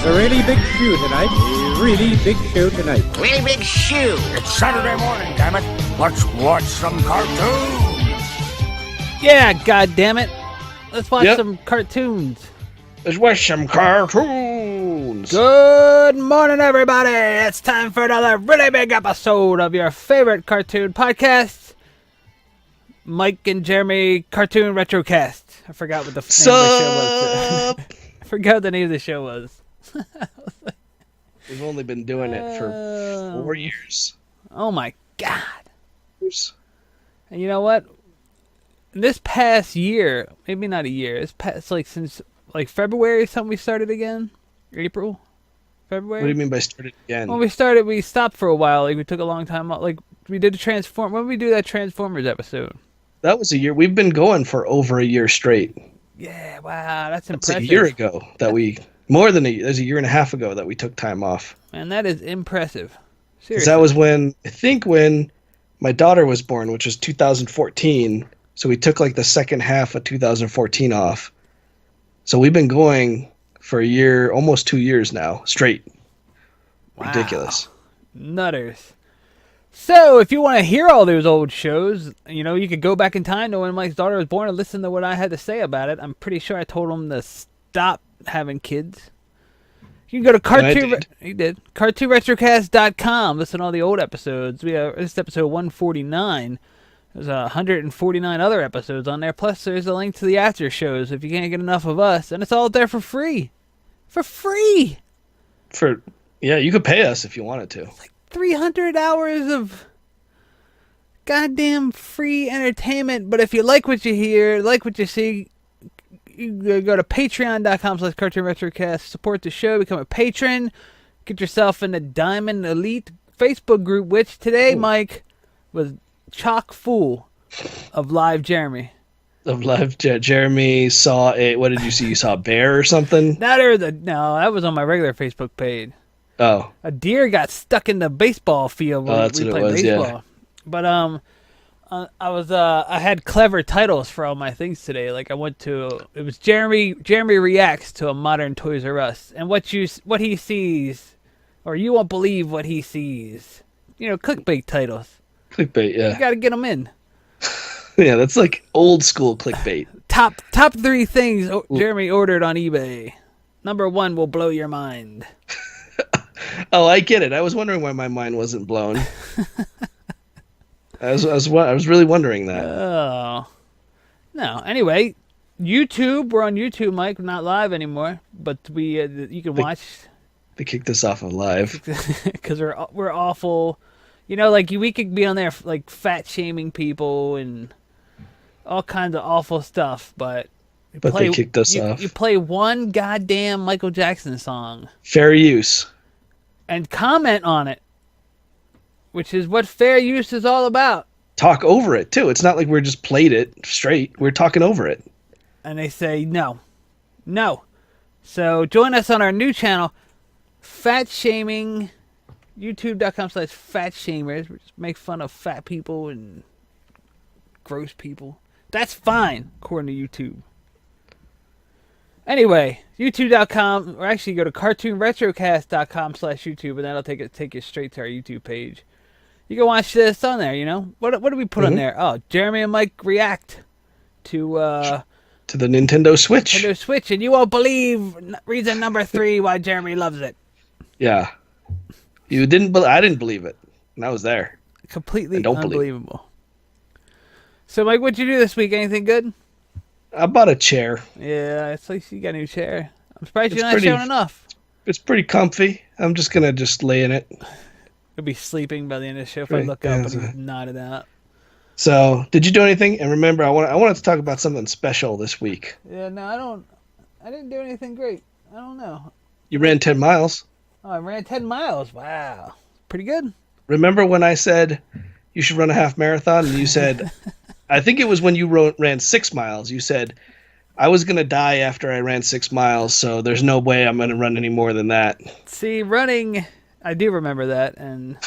It's a really big shoe tonight. A really big show tonight. Really big shoe. It's Saturday morning, damn it. Let's watch some cartoons. Yeah, god damn it. Let's watch some cartoons. Let's watch some cartoons. Good morning, everybody. It's time for another really big episode of your favorite cartoon podcast, Mike and Jeremy Cartoon Retrocast. I forgot what the name of the show was. I forgot the name of the show was. We've only been doing it for 4 years. Oh my god. And you know what? This past year, maybe not a year, it's past since February something we started again? April? February? What do you mean by started again? When we stopped for a while. We took a long time off. We did when did we do that Transformers episode? That was a year. We've been going for over a year straight. Yeah, wow, that's impressive. It's a year ago that there's a year and a half ago that we took time off. Man, that is impressive. Seriously. That was when my daughter was born, which was 2014. So we took the second half of 2014 off. So we've been going for a year, almost 2 years now, straight. Wow. Ridiculous. Nutters. So if you want to hear all those old shows, you could go back in time to when Mike's daughter was born and listen to what I had to say about it. I'm pretty sure I told him to stop having kids. You can go to cartoonretrocast.com. Listen to all the old episodes. This is episode 149. There's 149 other episodes on there. Plus, there's a link to the after shows if you can't get enough of us. And it's all there for free. For free! You could pay us if you wanted to. It's 300 hours of goddamn free entertainment. But if you like what you hear, like what you see, you go to patreon.com/cartoonretrocast. Support the show. Become a patron. Get yourself in the Diamond Elite Facebook group, which today, Mike, was chock full of live Jeremy. Jeremy saw what did you see? You saw a bear or something? No, that was on my regular Facebook page. Oh. A deer got stuck in the baseball field when that's we what played it was, baseball. yeah. But I had clever titles for all my things today. It was Jeremy reacts to a modern Toys R Us, and what he sees, or you won't believe what he sees. Clickbait titles. Clickbait, yeah. You got to get them in. Yeah, that's old school clickbait. Top 3 things Jeremy ordered on eBay. Number 1 will blow your mind. Oh, I get it. I was wondering why my mind wasn't blown. I was really wondering that. Oh. No. Anyway, YouTube. We're on YouTube, Mike. We're not live anymore, but you can watch. They kicked us off of live because we're awful. We could be on there fat shaming people and all kinds of awful stuff, but they kicked us off. You play one goddamn Michael Jackson song. Fair use. And comment on it, which is what fair use is all about. Talk over it, too. It's not like we're just played it straight. We're talking over it. And they say, no. So join us on our new channel, Fat Shaming, youtube.com/fatshamers. We just make fun of fat people and gross people. That's fine, according to YouTube. Anyway, youtube.com, or actually go to cartoonretrocast.com/YouTube, and that'll take you straight to our YouTube page. You can watch this on there, What do we put on there? Oh, Jeremy and Mike react to the Nintendo Switch. Nintendo Switch, and you won't believe reason number 3 why Jeremy loves it. Yeah. I didn't believe it. And I was there. Completely unbelievable. So, Mike, what'd you do this week? Anything good? I bought a chair. Yeah, it's like you got a new chair. I'm surprised you're not showing enough. It's pretty comfy. I'm just going to lay in it. You'll be sleeping by the end of the show if I look up and he's nodded out. So, did you do anything? And remember, I wanted to talk about something special this week. Yeah, no, I didn't do anything great. I don't know. You ran 10 miles. Oh, I ran 10 miles. Wow. Pretty good. Remember when I said you should run a half marathon? And you said, I think it was when you ran 6 miles. You said, I was going to die after I ran 6 miles, so there's no way I'm going to run any more than that. See, running, I do remember that. And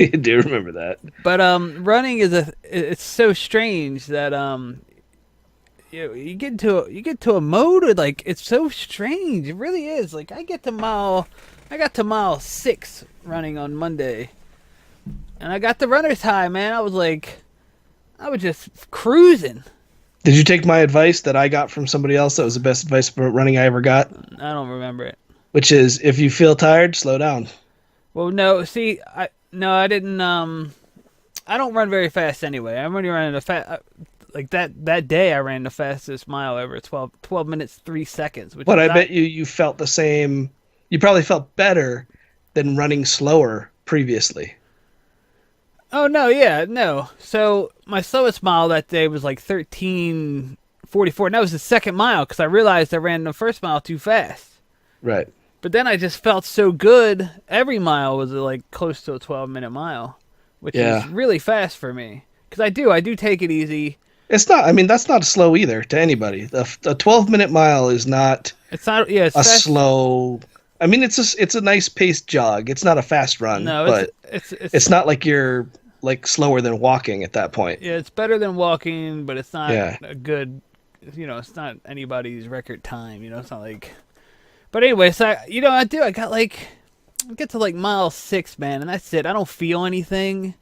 You do remember that. But running it's so strange that you get to a mode where, like, it's so strange. It really is. Like, I got to mile 6 running on Monday, and I got the runner's high, man. I was just cruising. Did you take my advice that I got from somebody else that was the best advice for running I ever got? I don't remember it. Which is, if you feel tired, slow down. Well, no, see, I didn't. I don't run very fast anyway. I'm only running like that day. I ran the fastest mile ever, 12 minutes 3 seconds. But I bet you felt the same. You probably felt better than running slower previously. Oh no, yeah, no. So my slowest mile that day was like 13:44, and that was the second mile because I realized I ran the first mile too fast. Right. But then I just felt so good. Every mile was like close to a 12-minute mile, which is really fast for me. Because I do take it easy. It's not. I mean, that's not slow either to anybody. The 12-minute mile is not. It's not. Yeah, it's a fast. Slow. I mean, it's a nice paced jog. It's not a fast run. No, but it's not like you're like slower than walking at that point. Yeah, it's better than walking, but it's not a good. It's not anybody's record time. It's not like. But anyway, so I get to like mile 6, man, and that's it. I don't feel anything.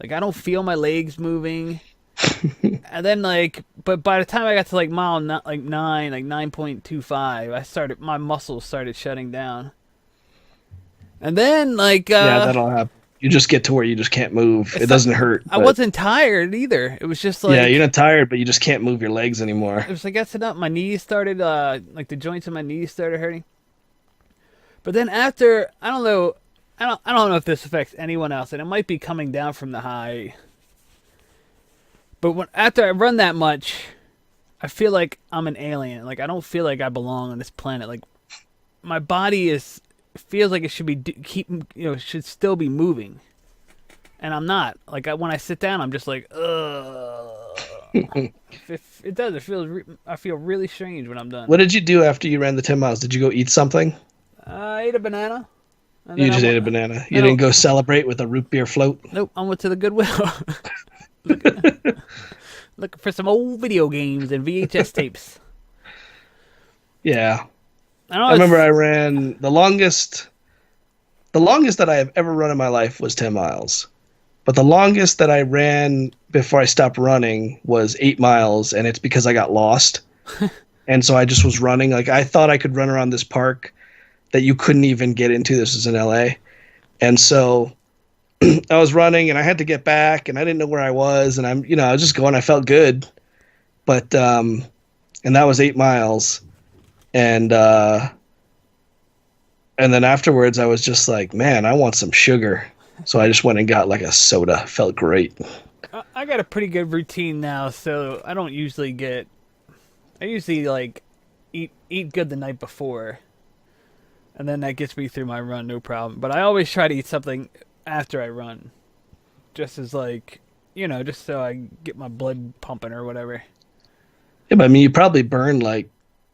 Like, I don't feel my legs moving. And then, like, but by the time I got to like mile 9, like 9.25, my muscles started shutting down. And then, like, yeah, that'll happen. You just get to where you just can't move. It doesn't hurt. I wasn't tired either. It was just like, yeah, you're not tired, but you just can't move your legs anymore. It was like, my knees started, like the joints of my knees started hurting. But then after, I don't know if this affects anyone else, and it might be coming down from the high. But after I run that much, I feel like I'm an alien. Like, I don't feel like I belong on this planet. Like, my body feels like it should be should still be moving, and I'm not. Like, when I sit down, I'm just like, ugh. It does. I feel really strange when I'm done. What did you do after you ran the 10 miles? Did you go eat something? I ate a banana. You just ate a banana. You didn't go celebrate with a root beer float? Nope. I went to the Goodwill. Looking for some old video games and VHS tapes. Yeah. I remember I ran the longest that I have ever run in my life was 10 miles. But the longest that I ran before I stopped running was 8 miles, and it's because I got lost. And so I just was running. Like, I thought I could run around this park that you couldn't even get into. This was in LA. And so I was running, and I had to get back, and I didn't know where I was, and I was just going. I felt good. But and that was 8 miles. And then afterwards, I was just like, man, I want some sugar. So I just went and got like a soda. Felt great. I got a pretty good routine now, so I don't usually I usually like eat good the night before, and then that gets me through my run, no problem. But I always try to eat something after I run, just as like, just so I get my blood pumping or whatever. Yeah, but I mean, you probably burn like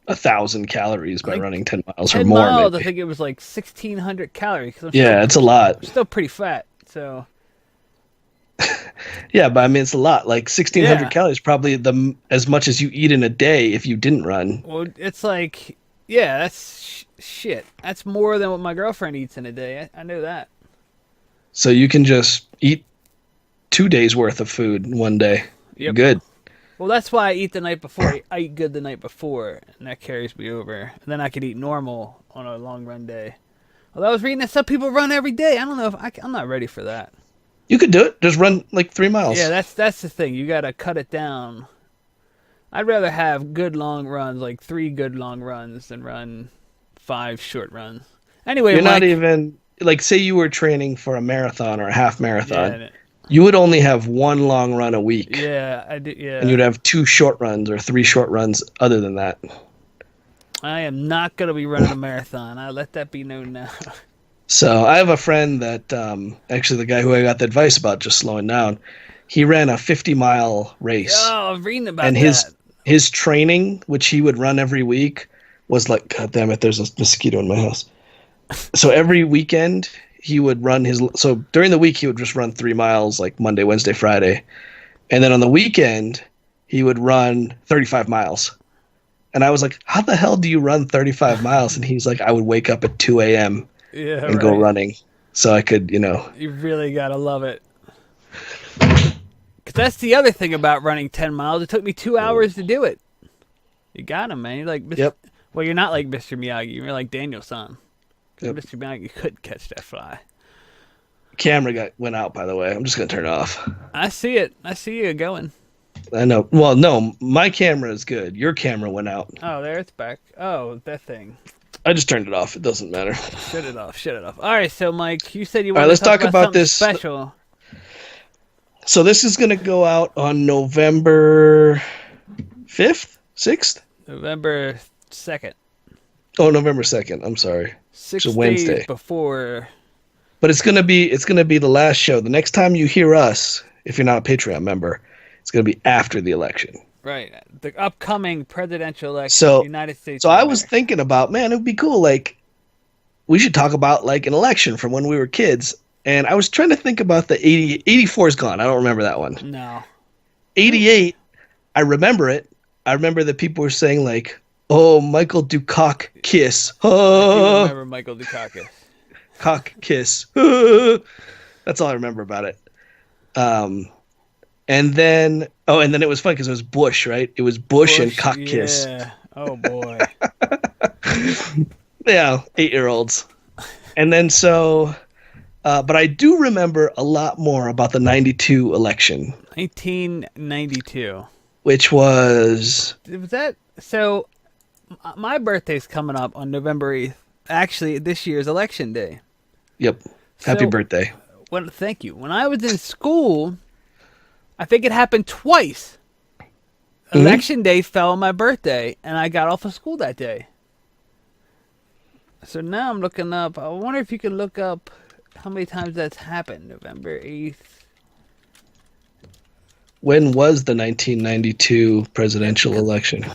1,000 calories by running 10 miles or more. 10 miles, maybe. I think it was like 1,600 calories. It's a lot. I'm still pretty fat, so. Yeah, but I mean, it's a lot. Like 1,600 calories, probably as much as you eat in a day if you didn't run. Well, it's like, yeah, that's shit. That's more than what my girlfriend eats in a day. I know that. So you can just eat 2 days worth of food in one day. Yep. You're good. Well, that's why I eat the night before. I eat good the night before, and that carries me over. And then I could eat normal on a long run day. Although I was reading that some people run every day. I don't know if I'm not ready for that. You could do it. Just run like 3 miles. Yeah, that's the thing. You got to cut it down. I'd rather have good long runs, like 3 good long runs, than run 5 short runs. Anyway, you're not even like, say you were training for a marathon or a half marathon. Yeah, you would only have 1 long run a week. Yeah, I do. Yeah, and you'd have 2 short runs or 3 short runs. Other than that, I am not going to be running a marathon. I let that be known now. So I have a friend that actually the guy who I got the advice about just slowing down. He ran a 50-mile race. Oh, I'm reading about and that. His training, which he would run every week, was like, God damn it, there's a mosquito in my house. So every weekend he would run so during the week he would just run 3 miles, like Monday, Wednesday, Friday. And then on the weekend he would run 35 miles. And I was like, how the hell do you run 35 miles? And he's like, I would wake up at 2 a.m. and go running so I could, You really got to love it. Because that's the other thing about running 10 miles. It took me 2 hours to do it. You got him, man. You're like, Yep. Well, you're not like Mr. Miyagi. You're like Daniel-san. Yep. Mr. Miyagi could catch that fly. Camera went out, by the way. I'm just going to turn it off. I see it. I see you going. I know. Well, no, my camera is good. Your camera went out. Oh, there it's back. Oh, that thing. I just turned it off. It doesn't matter. Shut it off. Shut it off. All right, so Mike, you said you All right, wanted let's to talk talk about something this special. So this is going to go out on November 5th, 6th? November 2nd. Oh, November 2nd. I'm sorry. 6 It's a Wednesday. days before. But it's gonna be the last show. The next time you hear us, if you're not a Patreon member, it's gonna be after the election. Right. The upcoming presidential election So, in the United States. So I was thinking about, man, it would be cool. Like, we should talk about like an election from when we were kids. And I was trying to think about the 84 is gone. I don't remember that one. No. 88, I remember it. I remember that people were saying like, "Oh, Michael Dukakis kiss." I Oh, remember Michael Dukakis. cock kiss. That's all I remember about it. And then it was fun because it was Bush, right? It was Bush and cock kiss. Yeah. Oh boy. Yeah, 8-year-olds. And then but I do remember a lot more about the 92 election. 1992. Which was that? So, my birthday's coming up on November 8th. Actually, this year's election day. Yep. Happy birthday. Thank you. When I was in school, I think it happened twice. Mm-hmm. Election day fell on my birthday, and I got off of school that day. So now I'm looking up. I wonder if you can look up how many times that's happened. November 8th. When was the 1992 presidential election?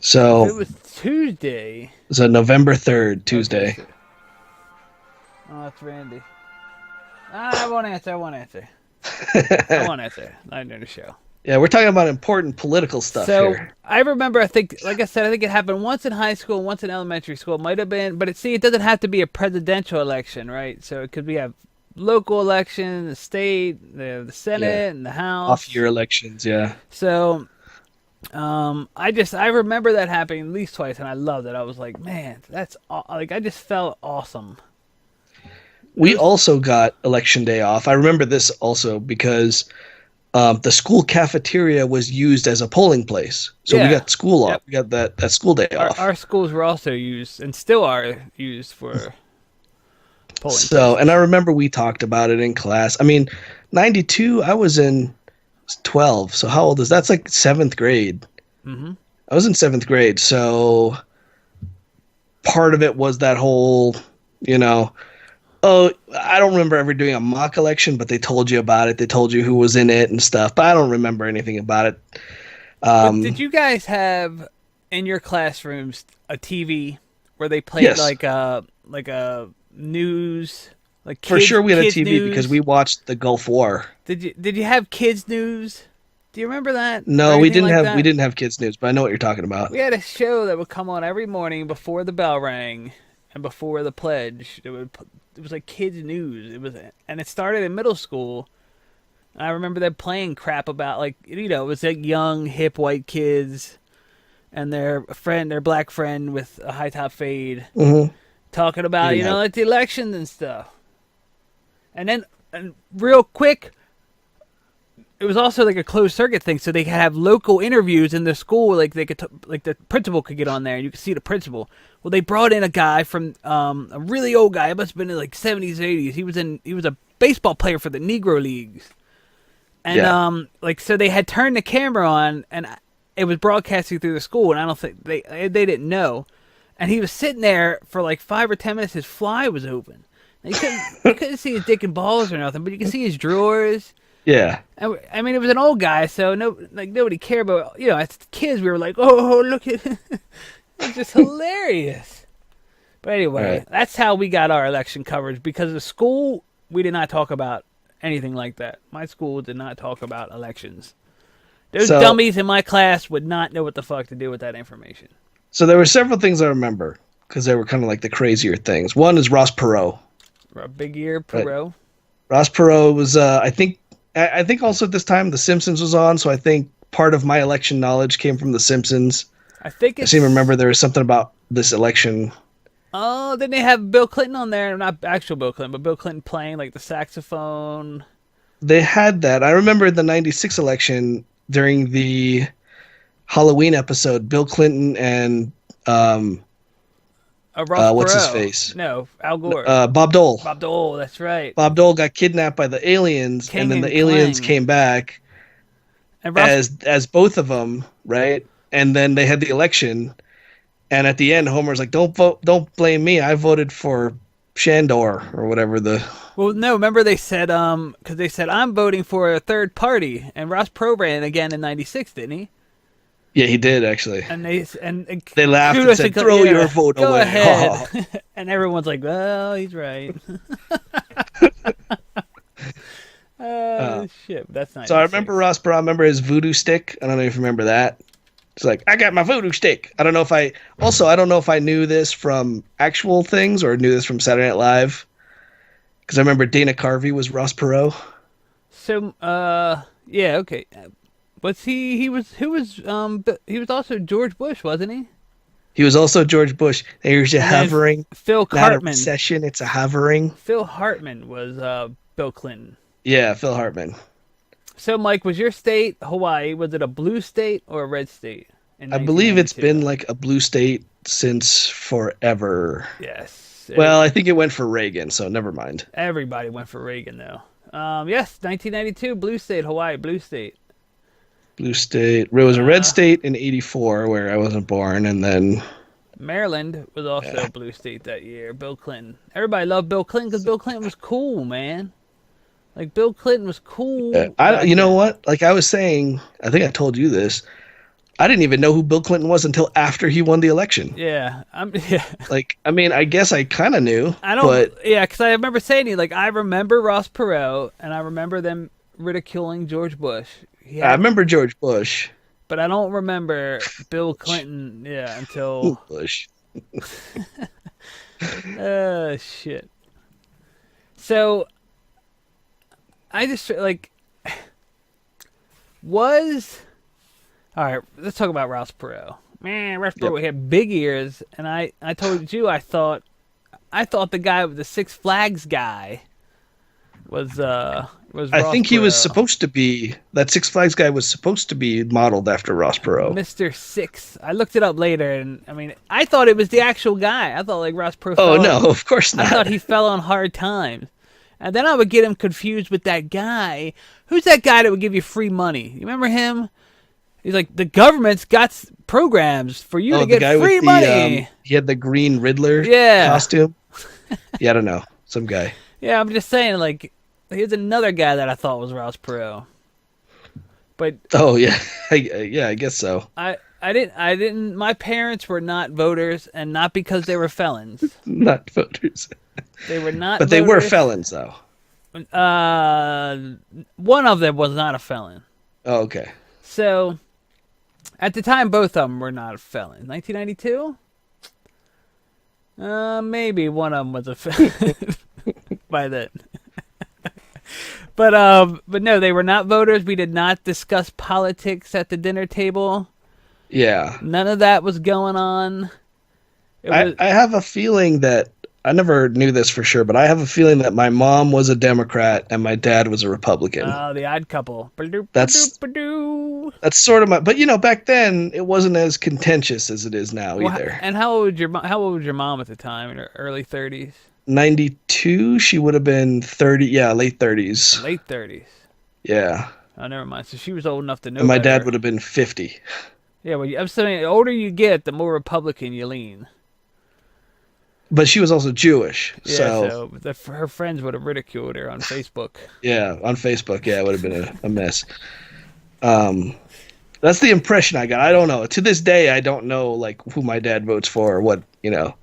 So It was Tuesday. So November 3rd, Tuesday. Oh, that's Randy. I won't answer. I won't answer. Not during the show. Yeah, we're talking about important political stuff here. I remember, I think it happened once in high school, once in elementary school. It might have been, but it doesn't have to be a presidential election, right? So it could be a local election, the state, the Senate, and the House. Off-year elections, yeah. So, I remember that happening at least twice, and I loved it. I was like, man, I just felt awesome. We also got election day off. I remember this also because the school cafeteria was used as a polling place. So we got school off. We got that school day off. Our schools were also used, and still are used for polling. So, and I remember we talked about it in class. I mean, 92, I was in 12. So how old is that? That's like 7th grade. Mm-hmm. I was in 7th grade. So part of it was that whole, I don't remember ever doing a mock election, but they told you about it. They told you who was in it and stuff, but I don't remember anything about it. Did you guys have in your classrooms a TV where they played like a news, like kids, for sure we had a TV news? Because we watched the Gulf War. Did you have kids news? Do you remember that? No, we didn't have kids news, but I know what you're talking about. We had a show that would come on every morning before the bell rang and before the pledge. It was like kids news. And it started in middle school. And I remember them playing crap about it was like young hip white kids and their black friend with a high top fade, talking about like the elections and stuff. And real quick, it was also like a closed circuit thing, so they could have local interviews in the school. Like they could, the principal could get on there, and you could see the principal. Well, they brought in a guy from a really old guy. It must have been in like 70s, 80s. He was a baseball player for the Negro Leagues, and so they had turned the camera on, and it was broadcasting through the school. And I don't think they didn't know. And he was sitting there for like 5 or 10 minutes. His fly was open. You couldn't see his dick and balls or nothing, but you could see his drawers. Yeah. I mean, it was an old guy, so nobody cared. But as kids, we were like, "Oh, look at it!" It's just hilarious. But anyway, That's how we got our election coverage because of school. We did not talk about anything like that. My school did not talk about elections. Those dummies in my class would not know what the fuck to do with that information. So there were several things I remember because they were kind of like the crazier things. One is Ross Perot. Big ear Perot. Right. Ross Perot was, I think also at this time The Simpsons was on, so I think part of my election knowledge came from The Simpsons. I seem to remember there was something about this election. Oh, then they have Bill Clinton on there. Not actual Bill Clinton, but Bill Clinton playing like the saxophone. They had that. I remember the 96 election during the Halloween episode, Bill Clinton and what's his face? No, Al Gore. Bob Dole. Bob Dole, that's right. Bob Dole got kidnapped by the aliens, and then the aliens came back as both of them, right? And then they had the election, and at the end, Homer's like, "Don't blame me. I voted for Shandor or whatever the." Well, no, remember they said because they said I'm voting for a third party, and Ross Perot ran again in '96, didn't he? Yeah, he did actually. And they laughed and said, "Throw your vote go away." Ahead. Oh. And everyone's like, "Well, he's right." Shit, that's nice. So I remember Ross Perot. I remember his voodoo stick. I don't know if you remember that. It's like, I got my voodoo stick. I don't know if I knew this from actual things or knew this from Saturday Night Live. Because I remember Dana Carvey was Ross Perot. So, yeah, okay. Was he was also George Bush, wasn't he? He was also George Bush. There's a hovering. Phil Hartman. Not a recession, it's a hovering. Phil Hartman was Bill Clinton. Yeah, Phil Hartman. So, Mike, was your state Hawaii? Was it a blue state or a red state? I believe it's been like a blue state since forever. Yes. Well, I think it went for Reagan, so never mind. Everybody went for Reagan, though. Yes, 1992, blue state, Hawaii, blue state. Blue state. It was a red state in 84 where I wasn't born, and then... Maryland was also a blue state that year. Bill Clinton. Everybody loved Bill Clinton because Bill Clinton was cool, man. Like, Bill Clinton was cool. You know what? Like I was saying, I think I told you this. I didn't even know who Bill Clinton was until after he won the election. Yeah. Like, I mean, I guess I kind of knew. Because I remember saying to you, like, I remember Ross Perot, and I remember them ridiculing George Bush. I remember George Bush. But I don't remember Bill Clinton, until... Bush. Shit. So, I just, like, all right, let's talk about Ross Perot. Man, Ross Perot had big ears, and I told you I thought the guy with the Six Flags guy was Ross think he Perot. was supposed to be, that Six Flags guy was supposed to be modeled after Ross Perot. Mr. Six. I looked it up later, and I mean, I thought it was the actual guy. I thought like Ross Perot. Oh, no, of course not. I thought he fell on hard times. And then I would get him confused with that guy. Who's that guy that would give you free money? You remember him? He's like, the government's got programs for you to get free money. He had the green Riddler costume. Yeah, I don't know. Some guy. Yeah, I'm just saying, like, here's another guy that I thought was Ross Perot. But oh yeah, I guess so. I didn't. My parents were not voters, and not because they were felons. Not voters. They were not. But voters. They were felons, though. One of them was not a felon. Oh, okay. So, at the time, both of them were not a felon. 1992. Maybe one of them was a felon by then. But no, they were not voters. We did not discuss politics at the dinner table. Yeah. None of that was going on. I have a feeling that, I never knew this for sure, but I have a feeling that my mom was a Democrat and my dad was a Republican. Oh, the odd couple. That's sort of my, but you know, back then it wasn't as contentious as it is now either. And how old was your mom at the time? In her early 30s? 92, she would have been 30, late 30s. Late 30s. Yeah. Oh, never mind. So she was old enough to know. And my dad would have been 50. Yeah, well, I'm saying the older you get, the more Republican you lean. But she was also Jewish, yeah, so her friends would have ridiculed her on Facebook. Yeah, on Facebook, it would have been a mess. That's the impression I got. I don't know. To this day, I don't know like who my dad votes for or what, you know.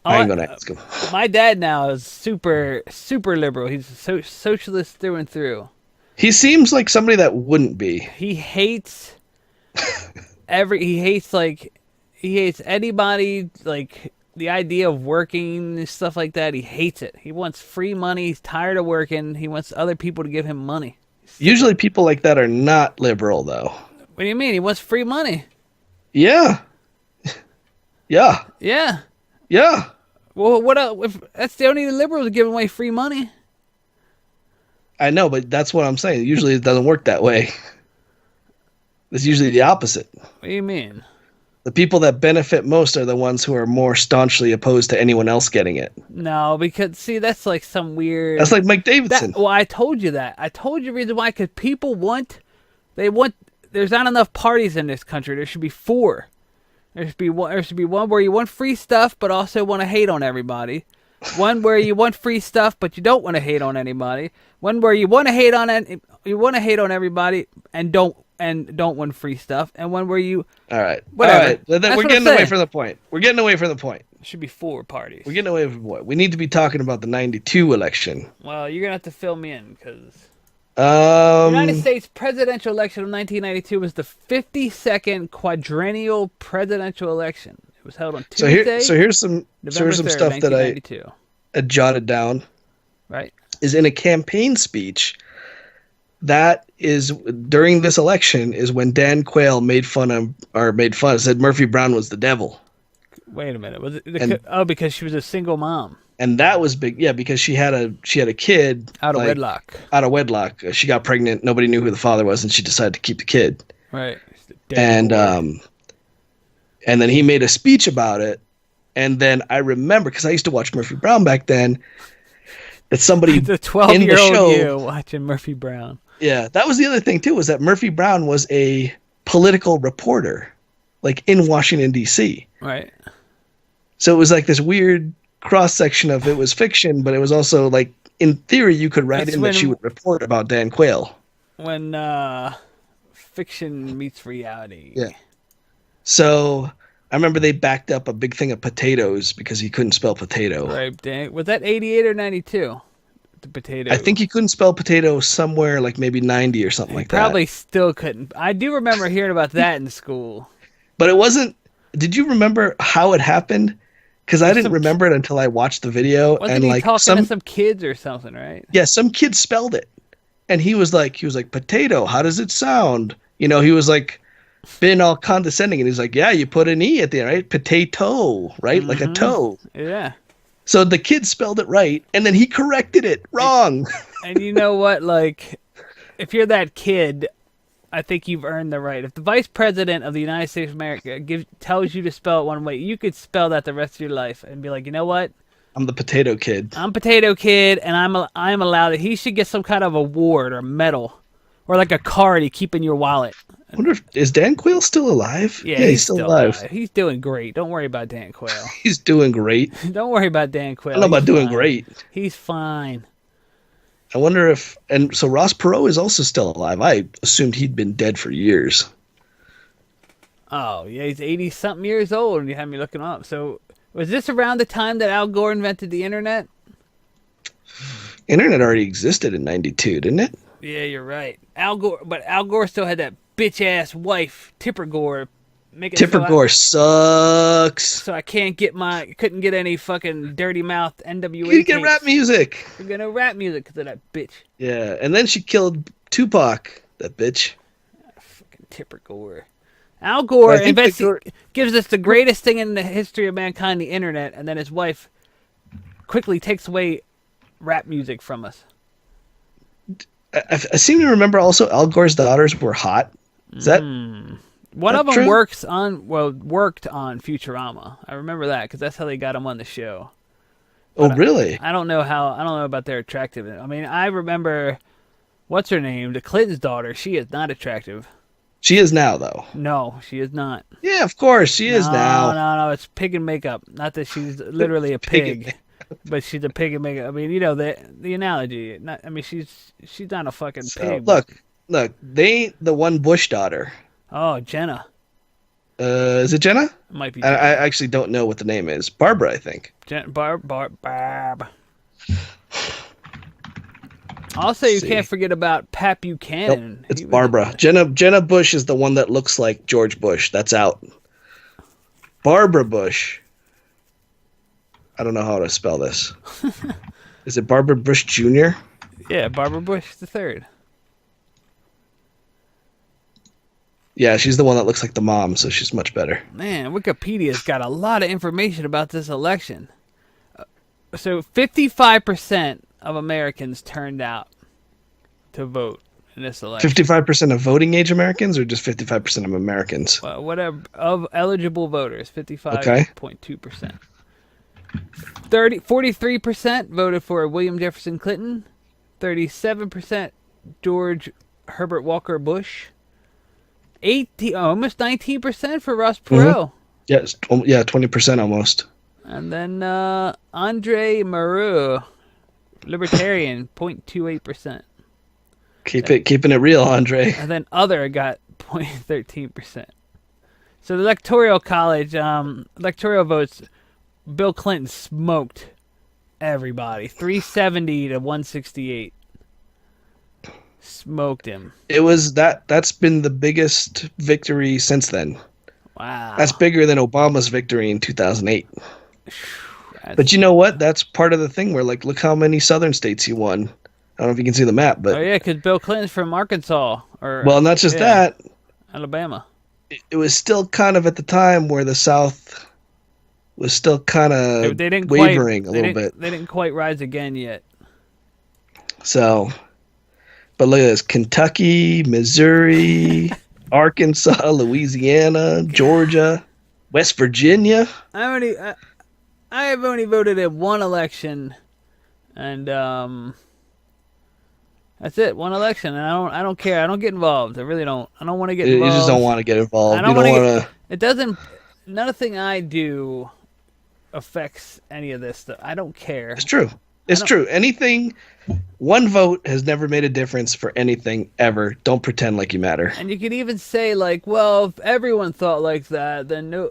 I ain't gonna ask him. My dad now is super liberal. He's socialist through and through. He seems like somebody that wouldn't be. He hates he hates anybody, like the idea of working and stuff like that. He hates it. He wants free money. He's tired of working. He wants other people to give him money. Usually people like that are not liberal, though. What do you mean? He wants free money. Yeah. Yeah. Yeah. Yeah. Well, what else? If that's the only liberals giving away free money. I know, but that's what I'm saying. Usually it doesn't work that way. It's usually the opposite. What do you mean? The people that benefit most are the ones who are more staunchly opposed to anyone else getting it. No, because, see, that's like some weird... That's like Mike Davidson. Well, I told you that. I told you the reason why, because people there's not enough parties in this country. There should be 4. There should be one where you want free stuff, but also want to hate on everybody. One where you want free stuff, but you don't want to hate on anybody. One where you want to hate on everybody and don't want free stuff. And one where you whatever. All right. We're getting away from the point. It should be 4 parties. We're getting away from what? We need to be talking about the 92 election. Well, you're gonna have to fill me in because the United States presidential election of 1992 was the 52nd quadrennial presidential election. It was held on Tuesday. So here's some stuff that I jotted down. Right. Is in a campaign speech. That is during this election is when Dan Quayle said Murphy Brown was the devil. Wait a minute. Was it because she was a single mom. And that was big, yeah, because she had a kid out of wedlock. Out of wedlock, she got pregnant. Nobody knew who the father was, and she decided to keep the kid. Right. And then he made a speech about it. And then I remember, because I used to watch Murphy Brown back then, that somebody the 12-year-old you watching Murphy Brown. Yeah, that was the other thing too, was that Murphy Brown was a political reporter, like in Washington D.C. Right. So it was like this weird cross section of it was fiction, but it was also like in theory you could write that she would report about Dan Quayle. When fiction meets reality. Yeah. So I remember they backed up a big thing of potatoes because he couldn't spell potato. Right. Dang. Was that 88 or 92? The potato. I think he couldn't spell potato somewhere like maybe 90 or something like that. Probably still couldn't. I do remember hearing about that in school. But it wasn't. Did you remember how it happened? Because I didn't remember it until I watched the video. Wasn't he talking to some kids or something, right? Yeah, some kid spelled it, and he was like, potato. How does it sound? You know, he was like, being all condescending, and he's like, yeah, you put an e at the end, right? Potato, right? Like a toe. Yeah. So the kid spelled it right, and then he corrected it wrong. And you know what? Like, if you're that kid, I think you've earned the right. If the vice president of the United States of America tells you to spell it one way, you could spell that the rest of your life and be like, you know what? I'm the potato kid. I'm potato kid, and I'm allowed it. He should get some kind of award or medal, or like a card you keep in your wallet. I wonder is Dan Quayle still alive? Yeah, he's still alive. He's doing great. Don't worry about Dan Quayle. He's doing great. Don't worry about Dan Quayle. I don't know about doing great. He's fine. I wonder if, and so Ross Perot is also still alive. I assumed he'd been dead for years. Oh, yeah, he's 80-something years old, and you had me looking him up. So, was this around the time that Al Gore invented the internet? Internet already existed in 92, didn't it? Yeah, you're right. Al Gore still had that bitch-ass wife, Tipper Gore. Tipper Gore sucks. So I couldn't get any fucking dirty mouth NWA You could get rap music. We're gonna rap music because of that bitch. Yeah, and then she killed Tupac, that bitch. Fucking Tipper Gore. Al Gore gives us the greatest thing in the history of mankind, the internet, and then his wife quickly takes away rap music from us. I seem to remember also Al Gore's daughters were hot. Is that one of them true? worked on Futurama. I remember that because that's how they got him on the show. But really? I don't know about their attractiveness. I mean, I remember what's her name, the Clinton's daughter. She is not attractive. She is now, though. No, she is not. Yeah, of course she is now. No, it's pig in makeup. Not that she's literally a pig. But she's a pig in makeup. I mean, you know the analogy. She's not a fucking pig. Look, they ain't the one Bush daughter. Oh, Jenna. Is it Jenna? Might be. I actually don't know what the name is. Barbara, I think. Barb. Also, you can't forget about Pat Buchanan. Nope, it's Barbara. Jenna Bush is the one that looks like George Bush. That's out. Barbara Bush. I don't know how to spell this. Is it Barbara Bush Jr.? Yeah, Barbara Bush the third. Yeah, she's the one that looks like the mom, so she's much better. Man, Wikipedia's got a lot of information about this election. So 55% of Americans turned out to vote in this election. 55% of voting age Americans, or just 55% of Americans? Whatever, of eligible voters, 55.2%. 43% voted for William Jefferson Clinton. 37% George Herbert Walker Bush. Almost 19% for Ross Perot. Yes, yeah, 20% almost. And then Andre Mareux, Libertarian, 0.28%. Keeping it real, Andre. And then other got 0.13%. So the Electoral College, electoral votes, Bill Clinton smoked everybody. 370 to 168. Smoked him. It was that's been the biggest victory since then. Wow. That's bigger than Obama's victory in 2008. But you know what? That's part of the thing where, like, look how many southern states he won. I don't know if you can see the map, but... Oh, yeah, because Bill Clinton's from Arkansas. Well, not just that. Alabama. It was still kind of at the time where the South was still kind of wavering a little bit. They didn't quite rise again yet. So... But look at this: Kentucky, Missouri, Arkansas, Louisiana, Georgia, West Virginia. I have only voted in one election, and that's it. One election, and I don't care. I don't get involved. I really don't. I don't want to get involved. You just don't want to get involved. I don't want to. It doesn't. Nothing I do affects any of this stuff. I don't care. It's true. It's true. Anything. One vote has never made a difference for anything ever. Don't pretend like you matter. And you could even say, like, well, if everyone thought like that, then no.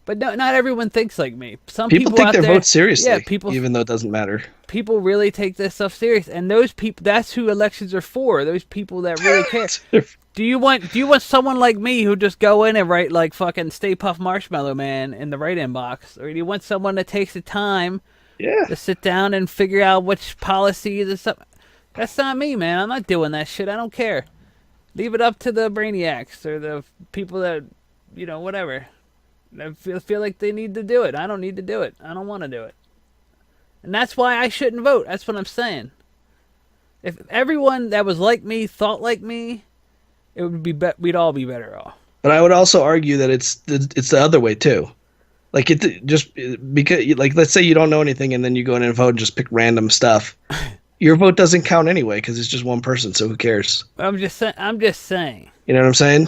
But no, not everyone thinks like me. Some people take out their there, vote seriously, yeah, even though it doesn't matter. People really take this stuff serious, and those people, that's who elections are for. Those people that really care. Do you want someone like me who just go in and write like fucking Stay Puft Marshmallow Man in the write-in box, or do you want someone that takes the time to sit down and figure out which policies and stuff? That's not me, man. I'm not doing that shit. I don't care. Leave it up to the brainiacs or the people that, whatever. I feel like they need to do it. I don't need to do it. I don't want to do it. And that's why I shouldn't vote. That's what I'm saying. If everyone that was like me thought like me, it would be we'd all be better off. But I would also argue that it's the other way too. Like just because, like, let's say you don't know anything and then you go in and vote and just pick random stuff. Your vote doesn't count anyway because it's just one person. So who cares? I'm just saying. You know what I'm saying?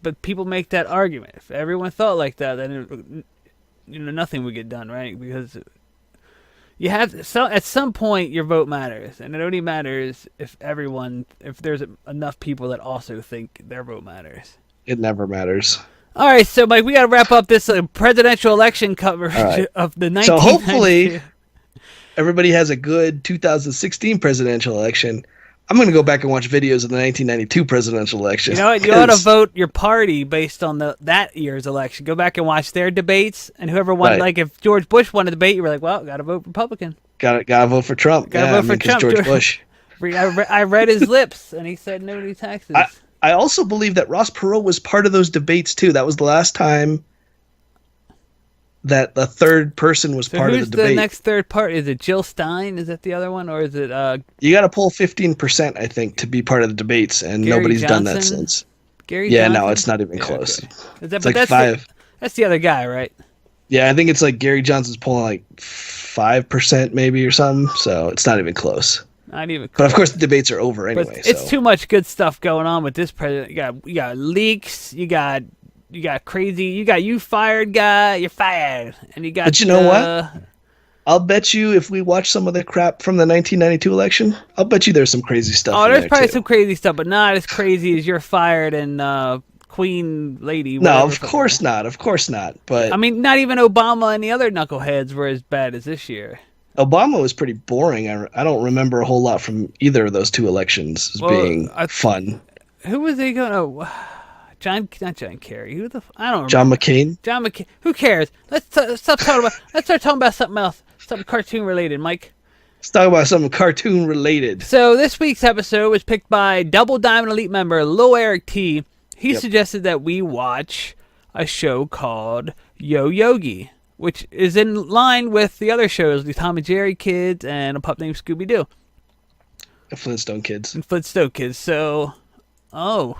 But people make that argument. If everyone thought like that, then nothing would get done, right? Because you have at some point your vote matters, and it only matters if there's enough people that also think their vote matters. It never matters. All right, so Mike, we got to wrap up this presidential election coverage of the 1990s. So hopefully everybody has a good 2016 presidential election. I'm going to go back and watch videos of the 1992 presidential election. You know what? You ought to vote your party based on that year's election. Go back and watch their debates, and whoever won, like if George Bush won a debate, you were like, well, got to vote Republican. Got to vote for Trump. Got to vote for Trump. George Bush. I read his lips, and he said no to taxes. I also believe that Ross Perot was part of those debates, too. That was the last time that the third person was part of the debate. Who's the next third part? Is it Jill Stein? Is that the other one? Or is it... You got to pull 15%, I think, to be part of the debates, and Gary nobody's Johnson? Done that since. Gary Johnson? No, it's not even close. Okay. It's like 5. That's the other guy, right? Yeah, I think it's like Gary Johnson's pulling like 5% maybe or something, so it's not even close. Not even close. But of course the debates are over anyway. But it's too much good stuff going on with this president. You got leaks, you got crazy, you fired guy, you're fired. And you got But you know what? I'll bet you if we watch some of the crap from the 1992 election, I'll bet you there's some crazy stuff. Oh, there's probably too. some crazy stuff, but not as crazy as you're fired and queen lady. No, of course not. Of course not. But I mean, not even Obama and the other knuckleheads were as bad as this year. Obama was pretty boring. I don't remember a whole lot from either of those two elections as being fun. Who was they going to... not John Kerry. Who the... I don't remember. John McCain? John McCain. Who cares? Let's stop talking about... Let's start talking about something else. Something cartoon related, Mike. Let's talk about something cartoon related. So this week's episode was picked by Double Diamond Elite member Lil Eric T. He suggested that we watch a show called Yo Yogi, which is in line with the other shows, the Tom and Jerry Kids and A Pup Named Scooby-Doo. The Flintstone Kids. And Flintstone Kids. So, So,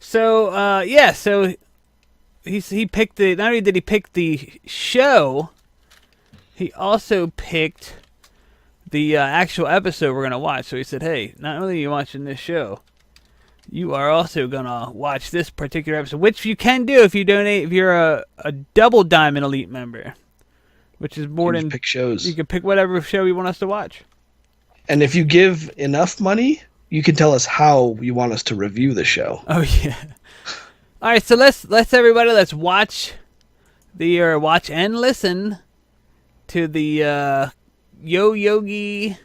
so he picked the... Not only did he pick the show, he also picked the actual episode we're going to watch. So he said, hey, not only are you watching this show, you are also going to watch this particular episode, which you can do if you donate, if you're a Double Diamond Elite member, which is more than... pick shows. You can pick whatever show you want us to watch. And if you give enough money, you can tell us how you want us to review the show. Oh, yeah. All right, so let's watch watch and listen to the Yo Yogi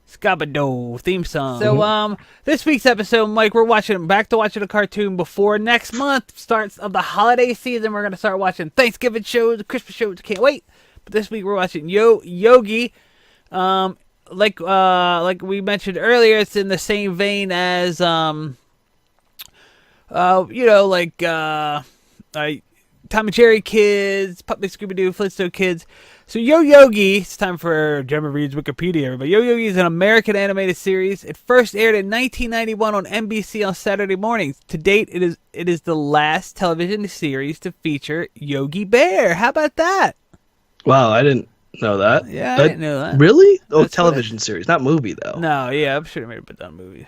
Scabado theme song. So this week's episode, Mike, we're back to watching a cartoon before next month starts of the holiday season. We're gonna start watching Thanksgiving shows, Christmas shows. Can't wait. But this week we're watching Yo Yogi. Like we mentioned earlier, it's in the same vein as Tom and Jerry Kids, Pup Named Scooby-Doo, Flintstone Kids. So Yo Yogi, it's time for Gemma reads Wikipedia, everybody. Yo Yogi is an American animated series. It first aired in 1991 on NBC on Saturday mornings. To date, it is the last television series to feature Yogi Bear. How about that? Wow, I didn't know that. Yeah, I didn't know that. Really? Oh, television series, not movie, though. No, yeah, I'm sure it may have been done movie.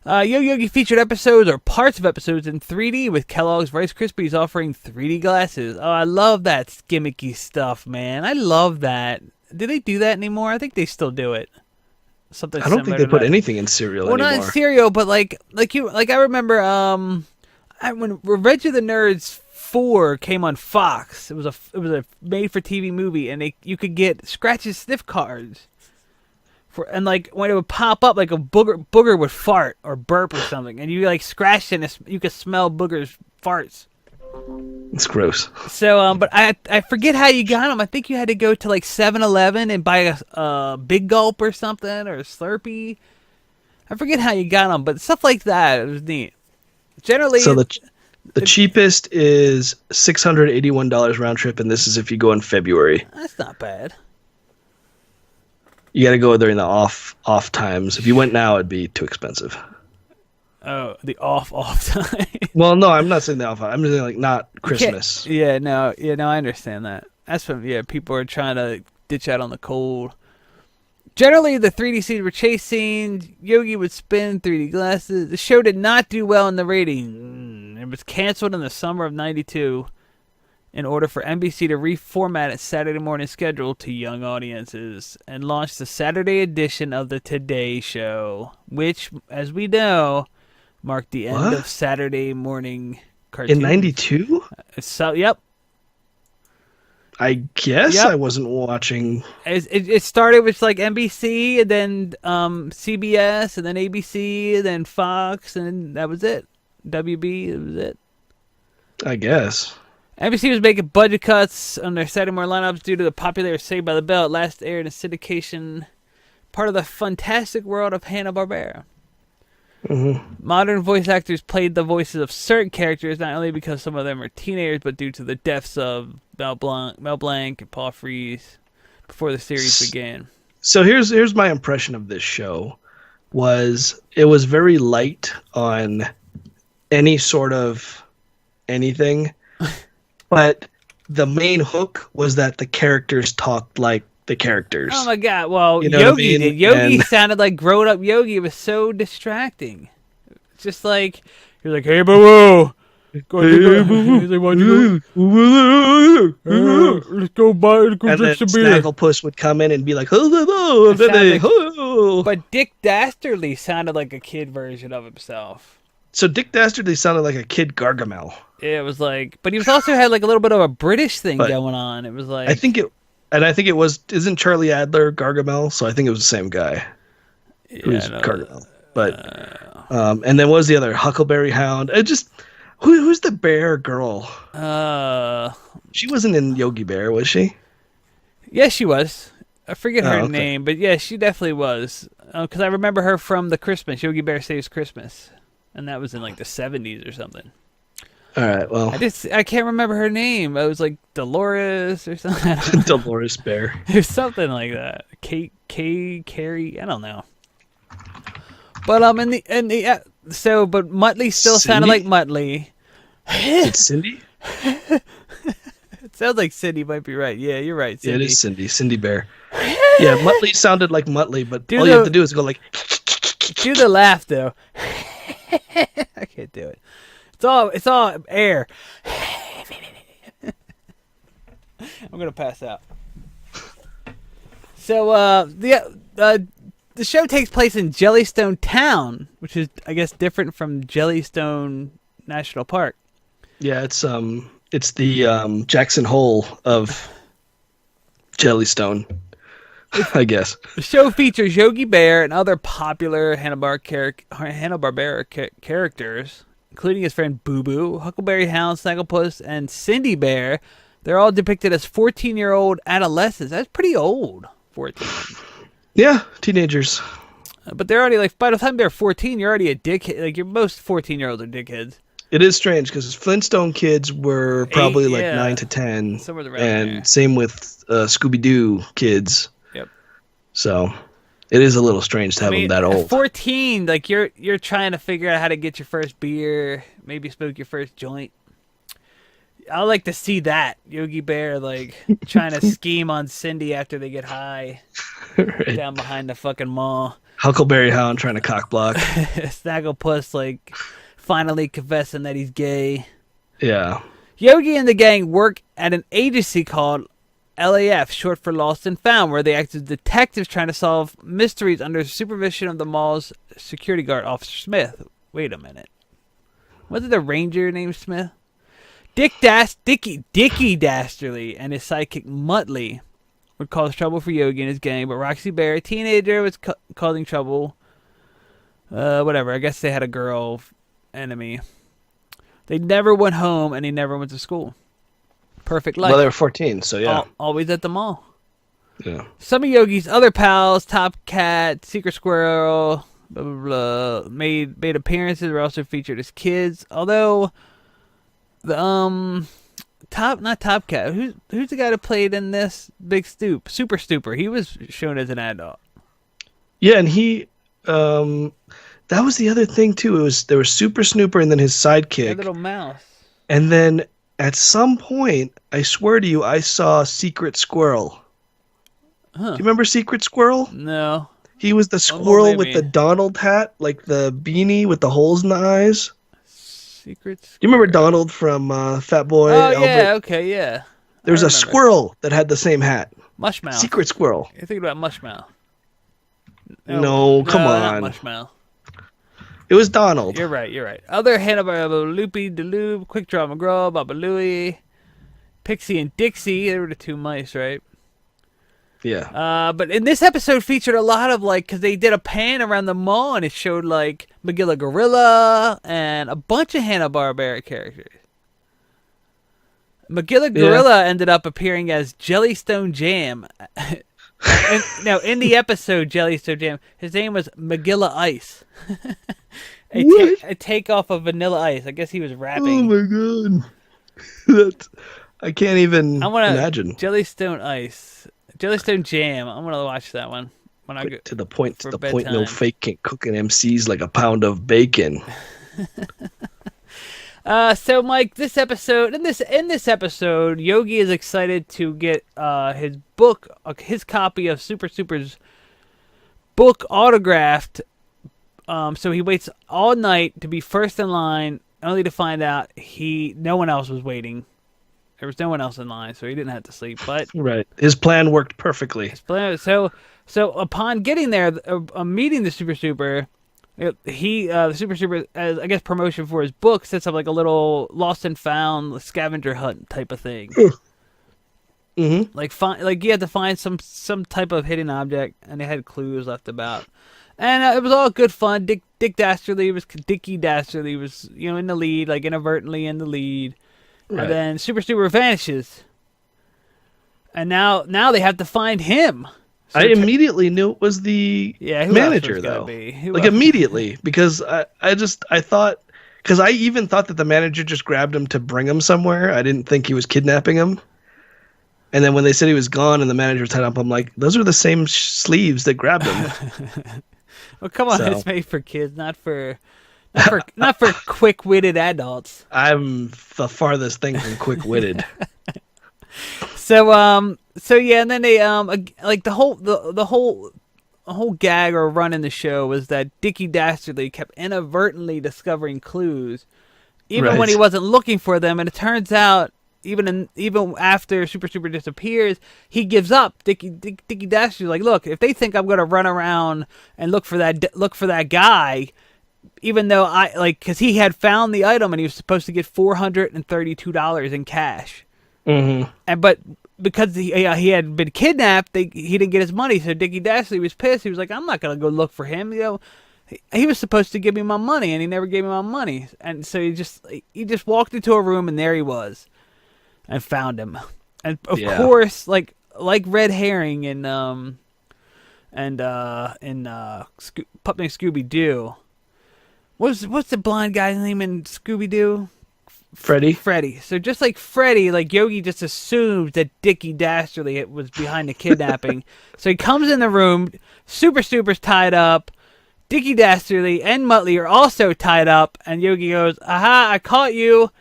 Yo Yogi featured episodes or parts of episodes in 3D with Kellogg's Rice Krispies offering 3D glasses. Oh, I love that gimmicky stuff, man. I love that. Do they do that anymore? I think they still do it. Something. I don't think they put anything in cereal anymore. Well, not in cereal, but like I remember when Revenge of the Nerds 4 came on Fox. It was a made-for-TV movie, and you could get scratch and sniff cards. And like when it would pop up, like a booger would fart or burp or something, and you like scratched it, and you could smell boogers' farts. It's gross. So, but I forget how you got them. I think you had to go to like 7-Eleven and buy a Big Gulp or something, or a Slurpee. I forget how you got them, but stuff like that, it was neat. Generally, so the cheapest is $681 round trip, and this is if you go in February. That's not bad. You got to go during the off times. If you went now, it'd be too expensive. Oh, the off time. Well, no, I'm not saying the off. I'm just saying like not Christmas. No, I understand that. That's when people are trying to ditch out on the cold. Generally, the 3D scenes were chase scenes. Yogi would spin 3D glasses. The show did not do well in the rating. It was canceled in the summer of '92. In order for NBC to reformat its Saturday morning schedule to young audiences and launch the Saturday edition of the Today Show, which, as we know, marked the end of Saturday morning cartoons. In '92? So, yep. I guess I wasn't watching. It started with like NBC, and then CBS, and then ABC, and then Fox, and that was it. WB, that was it. I guess. NBC was making budget cuts on their Saturday morning lineups due to the popular Saved by the Bell. It last aired in syndication, part of the fantastic world of Hanna-Barbera. Mm-hmm. Modern voice actors played the voices of certain characters, not only because some of them are teenagers, but due to the deaths of Mel Blanc and Paul Frees before the series began. So here's my impression of this show. It was very light on any sort of anything. But the main hook was that the characters talked like the characters. Oh my god! Well, Yogi did. Yogi sounded like grown-up Yogi. It was so distracting. It's just like you're like, "Hey, boo boo, Let's go And drink then some beer. Snagglepuss would come in and be like, "Oh, and then they, oh." But Dick Dastardly sounded like a kid version of himself. So Dick Dastardly sounded like a kid Gargamel. It was like, but he was also had like a little bit of a British thing But going on. It was like, I think it was, isn't Charlie Adler Gargamel? So I think it was the same guy who's Gargamel. But and then what was the other? Huckleberry Hound. It just who's the bear girl? She wasn't in Yogi Bear, was she? Yeah, she was. I forget her okay. name, but yeah, she definitely was. Because I remember her from the Christmas Yogi Bear Saves Christmas, and that was in like the 70s or something. All right, well, I can't remember her name. It was like Dolores or something. Dolores Bear. It was something like that. Carrie. I don't know. But but Muttley still sounded like Muttley. Is it Cindy? It sounds like Cindy might be right. Yeah, you're right, Cindy. Yeah, it is Cindy. Cindy Bear. Yeah, Muttley sounded like Muttley, but all you have to do is go like. Do the laugh though. I can't do it. It's all air. I'm gonna pass out. So the show takes place in Jellystone Town, which is I guess different from Jellystone National Park. Yeah, it's the Jackson Hole of Jellystone, I guess. The show features Yogi Bear and other popular Hanna-Barbera characters, including his friend Boo Boo, Huckleberry Hound, Snagglepuss, and Cindy Bear. They're all depicted as 14-year-old adolescents. That's pretty old, 14. Yeah, teenagers. But they're already like, by the time they're 14, you're already a dickhead. Like, most 14-year-olds are dickheads. It is strange because Flintstone kids were probably 9 to 10, somewhere around and there. Same with Scooby-Doo kids. Yep. So it is a little strange to have them that old. At 14, like you're trying to figure out how to get your first beer, maybe smoke your first joint. I like to see that Yogi Bear like trying to scheme on Cindy after they get high Right. down behind the fucking mall. Huckleberry Hound trying to cock block. Snagglepuss like finally confessing that he's gay. Yeah. Yogi and the gang work at an agency called LAF, short for Lost and Found, where they act as detectives trying to solve mysteries under supervision of the mall's security guard, Officer Smith. Wait a minute. Wasn't the ranger named Smith? Dickie Dastardly and his sidekick Muttley would cause trouble for Yogi and his gang, but Roxy Bear, a teenager, was causing trouble. Whatever. I guess they had a girl enemy. They never went home, and he never went to school. Perfect life. Well, they were 14, so yeah. Always at the mall. Yeah. Some of Yogi's other pals, Top Cat, Secret Squirrel, blah, blah, blah, made appearances, were also featured as kids. Although, not Top Cat. Who's the guy that played in this? Big Stoop, Super Stooper. He was shown as an adult. Yeah, and he, that was the other thing too. There was Super Snooper and then his sidekick. A little mouse. And then at some point, I swear to you, I saw Secret Squirrel. Huh. Do you remember Secret Squirrel? No. He was the squirrel with maybe. the Donald hat, like the beanie with the holes in the eyes. Secret Squirrel. Do you remember Donald from Fat Boy? Oh, yeah, Albert? okay, yeah. There's I a remember. squirrel that had the same hat. Mushmouth. Secret Squirrel. You're thinking about Mushmouth. No, come on. Not Mushmouth. It was Donald. You're right. Other Hanna-Barbera, Loopy, Deloob, Quick Draw McGraw, Baba Louie, Pixie and Dixie. They were the two mice, right? Yeah. But in this episode featured a lot of because they did a pan around the mall and it showed Magilla Gorilla and a bunch of Hanna-Barbera characters. Magilla Gorilla ended up appearing as Jellystone Jam. In the episode Jellystone Jam, his name was Magilla Ice. a takeoff of Vanilla Ice. I guess he was rapping. Oh my god. I can't even imagine. Jellystone Ice. Jellystone Jam. I'm gonna watch that one when I go to the point. bedtime. No faking cooking MCs like a pound of bacon. So Mike, in this episode, Yogi is excited to get his book, his copy of Super Super's book autographed. So he waits all night to be first in line only to find out no one else was waiting. There was no one else in line, so he didn't have to sleep. But Right. His plan worked perfectly. so upon getting there, meeting the Super, the Super, as I guess promotion for his book, sets up like a little lost and found scavenger hunt type of thing. Mm-hmm. Like you had to find some type of hidden object, and they had clues left about. And it was all good fun. Dickie Dastardly was in the lead, like inadvertently in the lead. Right. And then Super vanishes. And now they have to find him. So I immediately knew it was the who manager, else was though. gonna be? Like, immediately, because I thought, because I even thought that the manager just grabbed him to bring him somewhere. I didn't think he was kidnapping him. And then when they said he was gone and the manager was tied up, I'm like, those are the same sleeves that grabbed him. Well, come on, it's made for kids, not for quick-witted adults. I'm the farthest thing from quick-witted. So yeah, and then they like the whole gag or run in the show was that Dickie Dastardly kept inadvertently discovering clues, even when he wasn't looking for them, and it turns out even after Super disappears, he gives up. Dickie Dastardly's like, look, if they think I'm gonna run around and look for that guy, even though because he had found the item and he was supposed to get $432 in cash. Mm-hmm. But because he had been kidnapped, he didn't get his money. So Dickie Dastardly was pissed. He was like, "I'm not gonna go look for him." He was supposed to give me my money, and he never gave me my money. And so he just walked into a room, and there he was, and found him. And of course, like Red Herring in Pup Named Scooby Doo. What's the blind guy's name in Scooby Doo? Freddy. So just like Freddy, like Yogi just assumes that Dickie Dastardly was behind the kidnapping. So he comes in the room, Super's tied up, Dickie Dastardly and Muttley are also tied up, and Yogi goes, "Aha, I caught you.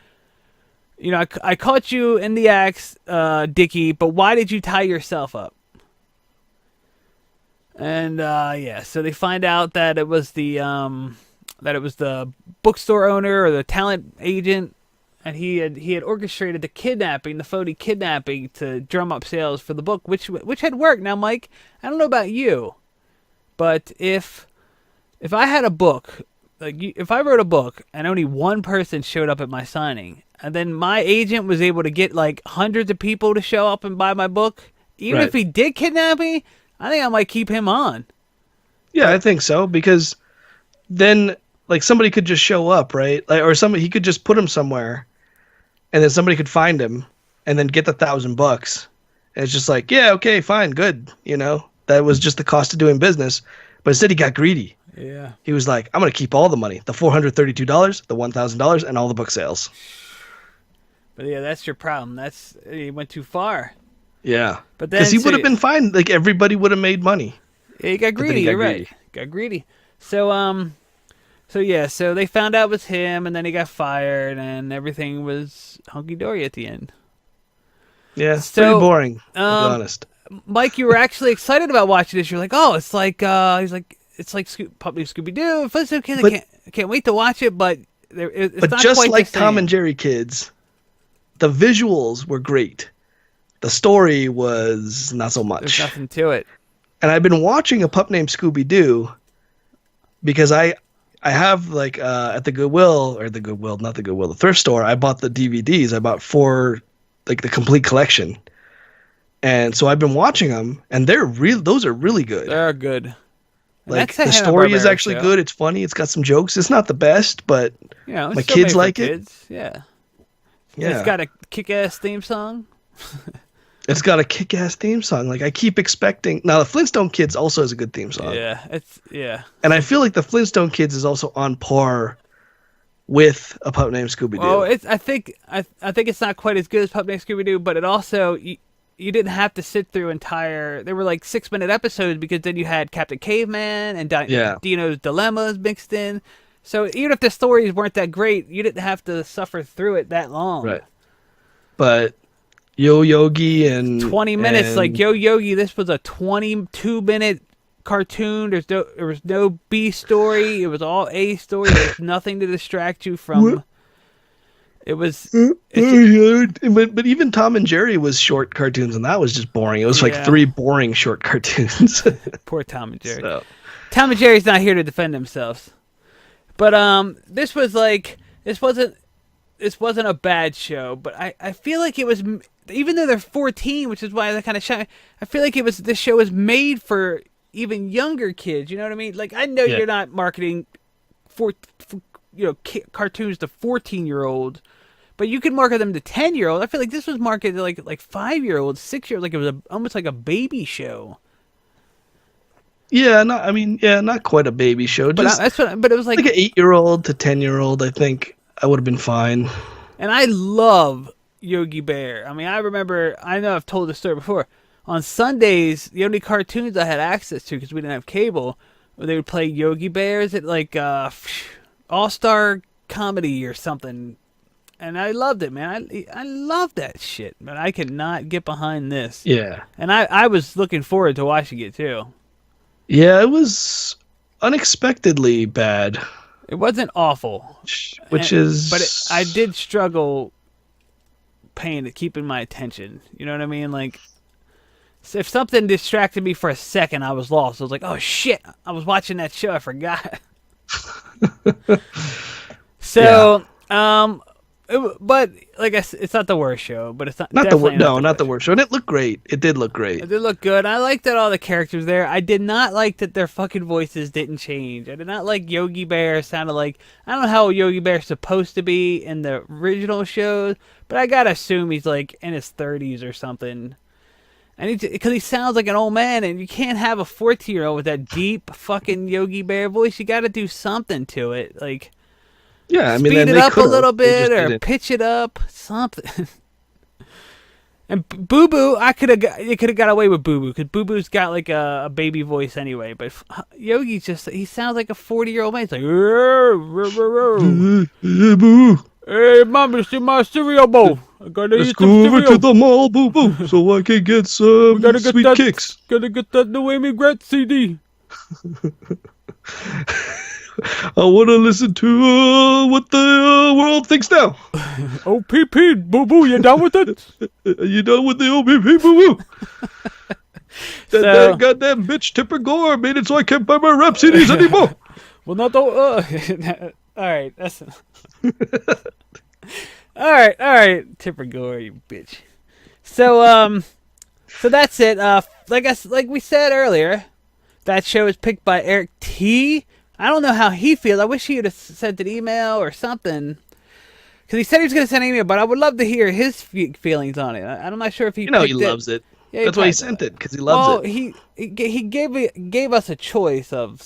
You know, I caught you in the act, Dickie, but why did you tie yourself up?" And so they find out that it was the bookstore owner or the talent agent. And he had orchestrated the phony kidnapping to drum up sales for the book, which had worked. Now, Mike, I don't know about you, but if I had a book, if I wrote a book and only one person showed up at my signing, and then my agent was able to get like hundreds of people to show up and buy my book, even if he did kidnap me, I think I might keep him on. Yeah, I think so, because then like somebody could just show up, right? Like, or he could just put him somewhere. And then somebody could find him and then get the $1,000. And it's just like, yeah, okay, fine, good. You know, that was just the cost of doing business. But instead he got greedy. Yeah. He was like, I'm going to keep all the money, the $432, the $1,000, and all the book sales. But yeah, that's your problem. He went too far. Yeah. But then because he would have been fine. Like everybody would have made money. Yeah, he got greedy. You're right. Got greedy. So they found out it was him, and then he got fired, and everything was hunky-dory at the end. Yeah, it's pretty boring, to be honest. Mike, you were actually excited about watching this. You're like, oh, it's like Pup Named Scooby-Doo. Flintstone Kids, I can't wait to watch it, but it's not just quite like the same. Tom and Jerry Kids, the visuals were great. The story was not so much. There's nothing to it. And I've been watching A Pup Named Scooby-Doo because I have like at the the thrift store, I bought the DVDs. I bought 4, like the complete collection. And so I've been watching them, and those are really good. They're good. Like the story is actually good. It's funny. It's got some jokes. It's not the best, but my kids like it. Yeah. It's got a kick-ass theme song. It's got a kick-ass theme song. Like I keep expecting. Now the Flintstone Kids also has a good theme song. Yeah. And I feel like the Flintstone Kids is also on par with A Pup Named Scooby-Doo. Oh, I think it's not quite as good as Pup Named Scooby-Doo, but it also you didn't have to sit through They were like 6-minute episodes because then you had Captain Caveman and Dino's Dilemmas mixed in. So even if the stories weren't that great, you didn't have to suffer through it that long. Right. But Yogi and 20 minutes, like Yogi, this was a 22-minute cartoon. There was no B story. It was all A story. There's nothing to distract you from It was. But even Tom and Jerry was short cartoons, and that was just boring. It was like 3 boring short cartoons. Poor Tom and Jerry. So. Tom and Jerry's not here to defend themselves. But this wasn't a bad show. But I feel like it was, even though they're 14, which is why they're kind of shy. I feel like this show was made for even younger kids. You know what I mean? Like, I know you're not marketing for cartoons to 14-year-olds, but you can market them to 10-year-olds. I feel like this was marketed to like 5-year-olds, 6-year-olds, like it was almost like a baby show. Yeah, not quite a baby show. But it was like an 8-year-old to 10-year-old. I think I would have been fine. And I love Yogi Bear. I mean, I know I've told this story before. On Sundays, the only cartoons I had access to, because we didn't have cable, they would play Yogi Bears at like All-Star Comedy or something. And I loved it, man. I love that shit. But I could not get behind this. Yeah. And I was looking forward to watching it, too. Yeah, it was unexpectedly bad. It wasn't awful. But I did struggle keeping my attention. You know what I mean? Like, if something distracted me for a second, I was lost. I was like, oh, shit. I was watching that show. I forgot. So, but like I said, it's not the worst show, but it's not the worst show. And it looked great. It did look great. It did look good. I liked that all the characters there. I did not like that their fucking voices didn't change. I did not like Yogi Bear sounded like, I don't know how Yogi Bear's supposed to be in the original shows, but I gotta assume he's like in his 30s or something. And because he sounds like an old man, and you can't have a 14-year-old with that deep fucking Yogi Bear voice. You got to do something to it, like. Yeah, I mean, speed it up a little bit or pitch it up, something. And Boo Boo, you could have got away with Boo Boo, because Boo Boo's got like a baby voice anyway. But Yogi he sounds like a 40-year-old man. He's like, Boo. Hey, Mom, you see my cereal bowl? I gotta Let's eat go some over cereal. to the mall, Boo Boo, so I can get some sweet kicks. Gotta get that new Amy Grant CD. I want to listen to what the world thinks now. OPP, Boo Boo, you down with it? You done with the OPP, Boo Boo? That goddamn bitch Tipper Gore made it so I can't buy my rap CDs anymore. Well, not the. All right, that's. All right, Tipper Gore, you bitch. So that's it. Like we said earlier, that show is picked by Eric T. I don't know how he feels. I wish he would have sent an email or something, because he said he was going to send an email. But I would love to hear his feelings on it. I'm not sure if he. He loves it. Yeah, that's why he sent it, because he loves it. He gave us a choice of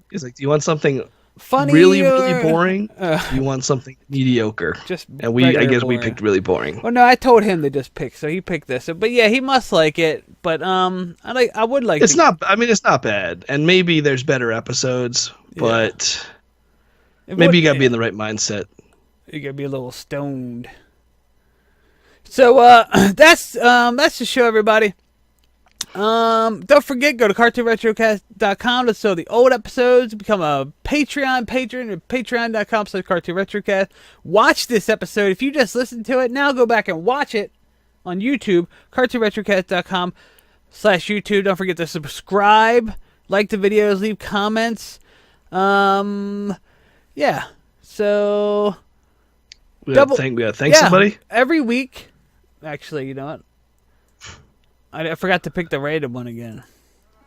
He's like, do you want something funny, really boring? Do you want something mediocre? And I guess we picked really boring. Well, no, I told him to just pick, so he picked this. But yeah, he must like it. But I would like. It's not. I mean, it's not bad, and maybe there's better episodes, but maybe you gotta be in the right mindset. You gotta be a little stoned. So that's the show, everybody. Don't forget, go to CartoonRetrocast.com to show the old episodes. Become a patron at patreon.com/CartoonRetrocast. Watch this episode. If you just listened to it, now go back and watch it on YouTube. CartoonRetrocast.com/YouTube. Don't forget to subscribe, like the videos, leave comments. Yeah. So We gotta thank somebody every week. Actually, you know what? I forgot to pick the random one again.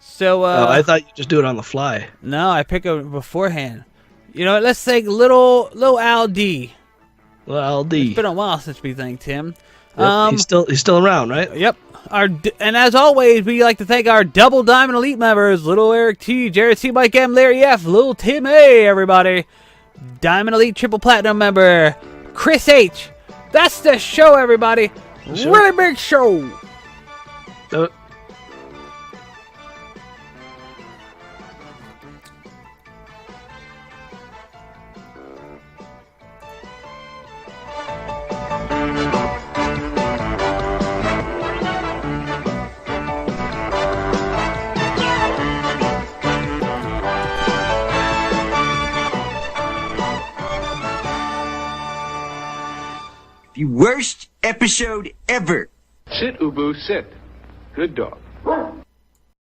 So I thought you just do it on the fly. No, I pick it beforehand. You know what? Let's thank little Al D. Little Al D. It's been a while since we thanked him. Yep, he's still around, right? Yep. And as always, we like to thank our Double Diamond Elite members: Little Eric T, Jared C, Mike M, Larry F, Little Tim A, everybody. Diamond Elite Triple Platinum member Chris H. That's the show, everybody. Really big show. The worst episode ever. Sit, Ubu, sit. Good dog.